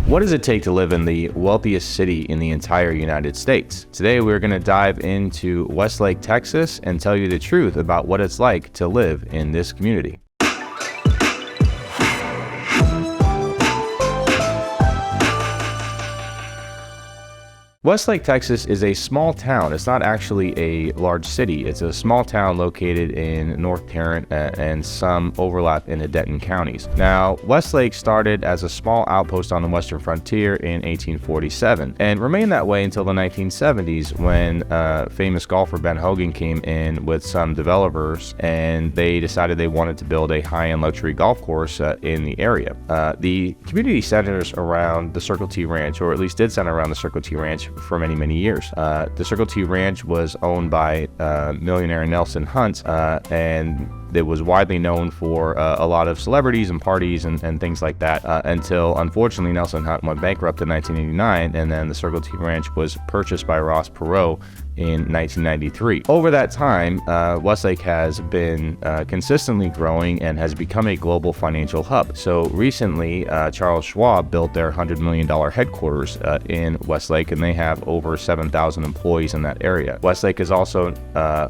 What does it take to live in the wealthiest city in the entire United States? Today we're going to dive into Westlake, Texas, and tell you the truth about what it's like to live in this community. Westlake, Texas is a small town. It's not actually a large city. It's a small town located in North Tarrant and some overlap in the Denton counties. Now, Westlake started as a small outpost on the western frontier in 1847 and remained that way until the 1970s when famous golfer Ben Hogan came in with some developers and they decided they wanted to build a high-end luxury golf course in the area. The community centers around the Circle T Ranch, or at least did center around the Circle T Ranch for many years. The Circle T Ranch was owned by millionaire Nelson Hunt, and it was widely known for a lot of celebrities and parties and things like that until, unfortunately, Nelson Hunt went bankrupt in 1989, and then the Circle T Ranch was purchased by Ross Perot in 1993. Over that time, Westlake has been consistently growing and has become a global financial hub. So recently, Charles Schwab built their $100 million headquarters in Westlake, and they have over 7,000 employees in that area. Westlake is also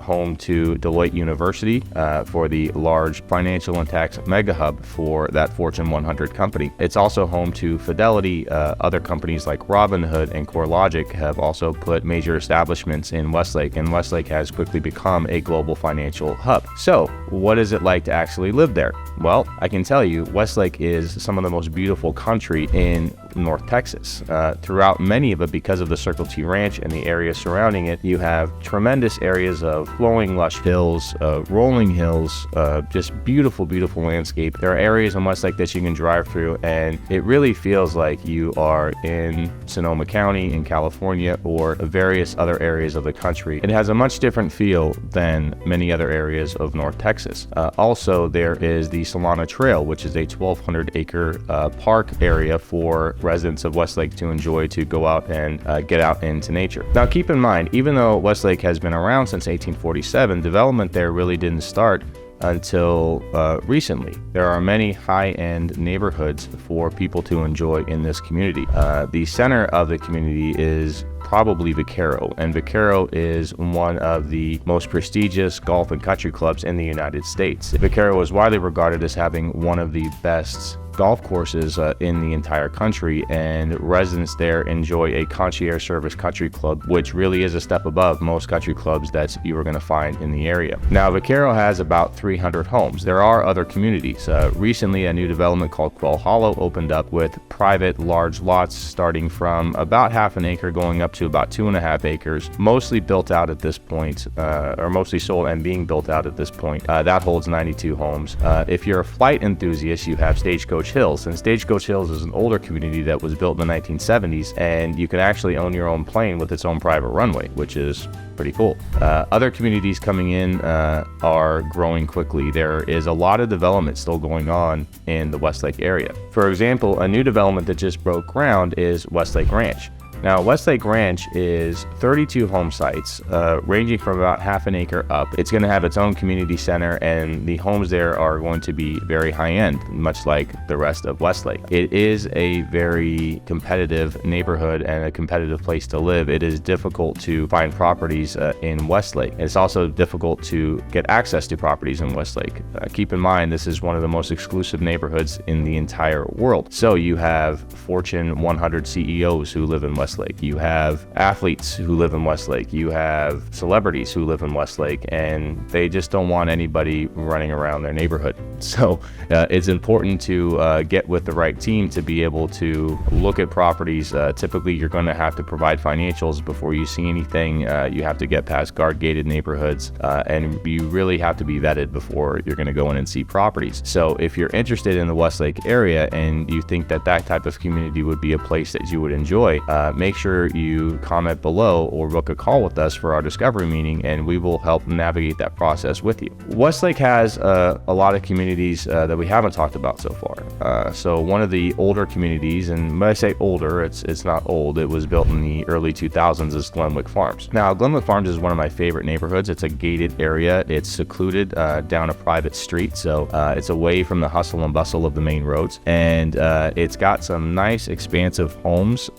home to Deloitte University for the large financial and tax mega hub for that Fortune 100 company. It's also home to Fidelity. Other companies like Robinhood and CoreLogic have also put major establishments in Westlake, and Westlake has quickly become a global financial hub. So, what is it like to actually live there? Well, I can tell you, Westlake is some of the most beautiful country in North Texas. Throughout many of it, because of the Circle T Ranch and the area surrounding it, you have tremendous areas of flowing lush hills, rolling hills, just beautiful landscape. There are areas in Westlake that you can drive through, and it really feels like you are in Sonoma County in California or various other areas of the country. It has a much different feel than many other areas of North Texas. Also, there is the Solana Trail, which is a 1,200-acre park area for residents of Westlake to enjoy, to go out and get out into nature. Now, keep in mind, even though Westlake has been around since 1847, development there really didn't start until recently. There are many high-end neighborhoods for people to enjoy in this community. The center of the community is probably Vaquero, and Vaquero is one of the most prestigious golf and country clubs in the United States. Vaquero is widely regarded as having one of the best golf courses in the entire country, and residents there enjoy a concierge service country club, which really is a step above most country clubs that you are going to find in the area. Now, Vaquero has about 300 homes. There are other communities. Recently, a new development called Quail Hollow opened up with private large lots starting from about half an acre going up to about 2.5 acres, mostly built out at this point, or mostly sold and being built out at this point. That holds 92 homes. If you're a flight enthusiast, you have Stagecoach Hills, and Stagecoach Hills is an older community that was built in the 1970s, and you can actually own your own plane with its own private runway, which is pretty cool. Other communities coming in are growing quickly. There is a lot of development still going on in the Westlake area. For example, a new development that just broke ground is Westlake Ranch. Now, Westlake Ranch is 32 home sites, ranging from about half an acre up. It's going to have its own community center, and the homes there are going to be very high-end, much like the rest of Westlake. It is a very competitive neighborhood and a competitive place to live. It is difficult to find properties in Westlake. It's also difficult to get access to properties in Westlake. Keep in mind, this is one of the most exclusive neighborhoods in the entire world. So you have Fortune 100 CEOs who live in Westlake. You have athletes who live in Westlake. You have celebrities who live in Westlake, and they just don't want anybody running around their neighborhood. So it's important to get with the right team to be able to look at properties. Typically, you're going to have to provide financials before you see anything. You have to get past guard-gated neighborhoods, and you really have to be vetted before you're going to go in and see properties. So if you're interested in the Westlake area and you think that that type of community would be a place that you would enjoy, make sure you comment below or book a call with us for our discovery meeting, and we will help navigate that process with you. Westlake has a lot of communities that we haven't talked about so far. So one of the older communities, and when I say older, it's not old, it was built in the early 2000s, is Glenwyck Farms. Now, Glenwyck Farms is one of my favorite neighborhoods. It's a gated area. It's secluded down a private street, so it's away from the hustle and bustle of the main roads, and it's got some nice expansive homes,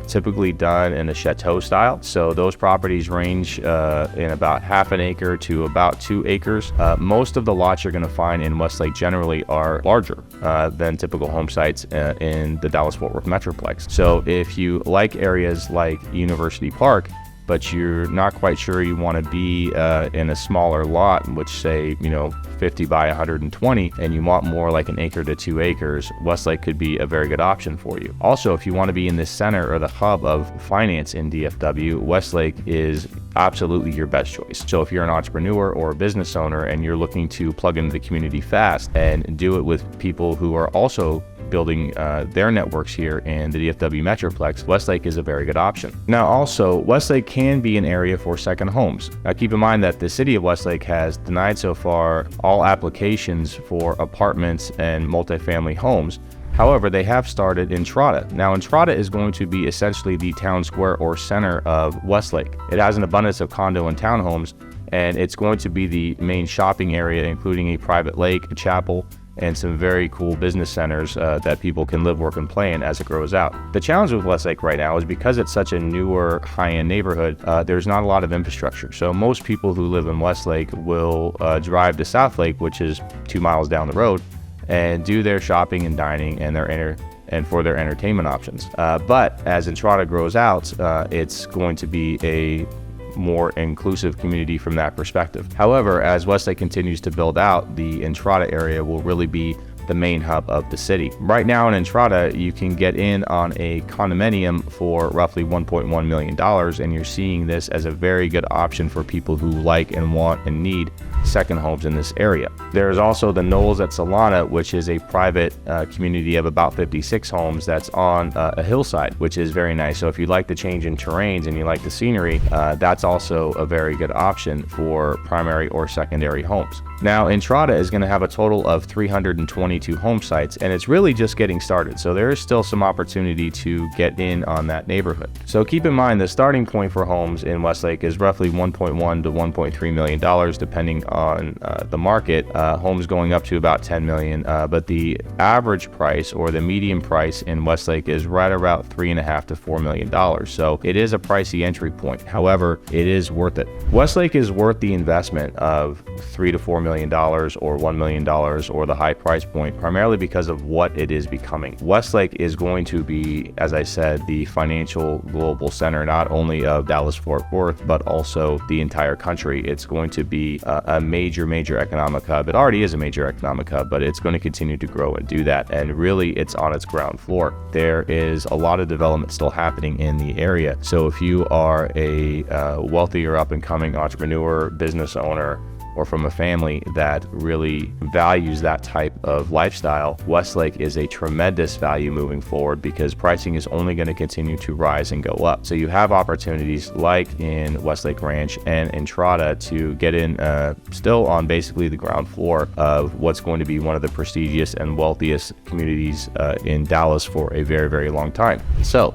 typically done in a chateau style. So those properties range in about half an acre to about 2 acres. Most of the lots you're going to find in Westlake generally are larger than typical home sites in the Dallas-Fort Worth Metroplex. So if you like areas like University Park, but you're not quite sure you want to be in a smaller lot, which say, 50 by 120, and you want more like an acre to 2 acres, Westlake could be a very good option for you. Also, if you want to be in the center or the hub of finance in DFW, Westlake is absolutely your best choice. So if you're an entrepreneur or a business owner and you're looking to plug into the community fast and do it with people who are also building their networks here in the DFW Metroplex, Westlake is a very good option. Now also, Westlake can be an area for second homes. Now keep in mind that the city of Westlake has denied so far all applications for apartments and multifamily homes. However, they have started Entrada. Now, Entrada is going to be essentially the town square or center of Westlake. It has an abundance of condo and townhomes, and it's going to be the main shopping area, including a private lake, a chapel, and some very cool business centers that people can live, work, and play in as it grows out. The challenge with Westlake right now is because it's such a newer, high-end neighborhood, there's not a lot of infrastructure. So most people who live in Westlake will drive to Southlake, which is 2 miles down the road, and do their shopping and dining and for their entertainment options. But as Entrada grows out, it's going to be a more inclusive community from that perspective. However, as Westlake continues to build out, the Entrada area will really be the main hub of the city. Right now in Entrada, you can get in on a condominium for roughly $1.1 million, and you're seeing this as a very good option for people who like and want and need second homes in this area. There's also the Knolls at Solana, which is a private community of about 56 homes that's on a hillside, which is very nice. So if you like the change in terrains and you like the scenery, that's also a very good option for primary or secondary homes. Now, Entrada is going to have a total of 322 home sites, and it's really just getting started. So there is still some opportunity to get in on that neighborhood. So keep in mind the starting point for homes in Westlake is roughly $1.1 to $1.3 million, depending on the market. Homes going up to about $10 million, but the average price or the median price in Westlake is right about $3.5 to $4 million. So it is a pricey entry point. However, it is worth it. Westlake is worth the investment of $3 to $4 million or $1 million or the high price point, primarily because of what it is becoming. Westlake is going to be, as I said, the financial global center, not only of Dallas-Fort Worth, but also the entire country. It's going to be a major economic hub. It already is a major economic hub, but it's going to continue to grow and do that. And really, it's on its ground floor. There is a lot of development still happening in the area. So if you are a wealthy or up-and-coming entrepreneur, business owner, or from a family that really values that type of lifestyle, Westlake is a tremendous value moving forward because pricing is only going to continue to rise and go up. So you have opportunities like in Westlake Ranch and Entrada to get in still on basically the ground floor of what's going to be one of the prestigious and wealthiest communities in Dallas for a very long time. So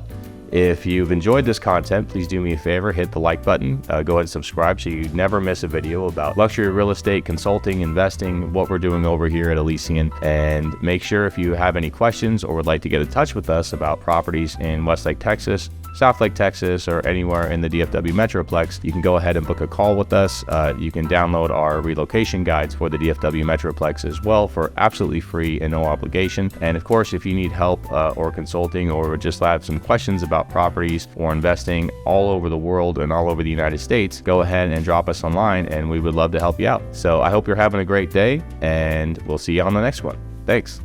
if you've enjoyed this content, please do me a favor, hit the like button, go ahead and subscribe so you never miss a video about luxury real estate, consulting, investing, what we're doing over here at Elysian. And make sure if you have any questions or would like to get in touch with us about properties in Westlake, Texas, Southlake, Texas, or anywhere in the DFW Metroplex, you can go ahead and book a call with us. You can download our relocation guides for the DFW Metroplex as well for absolutely free and no obligation. And of course, if you need help or consulting or just have some questions about properties or investing all over the world and all over the United States, go ahead and drop us online and we would love to help you out. So I hope you're having a great day and we'll see you on the next one. Thanks.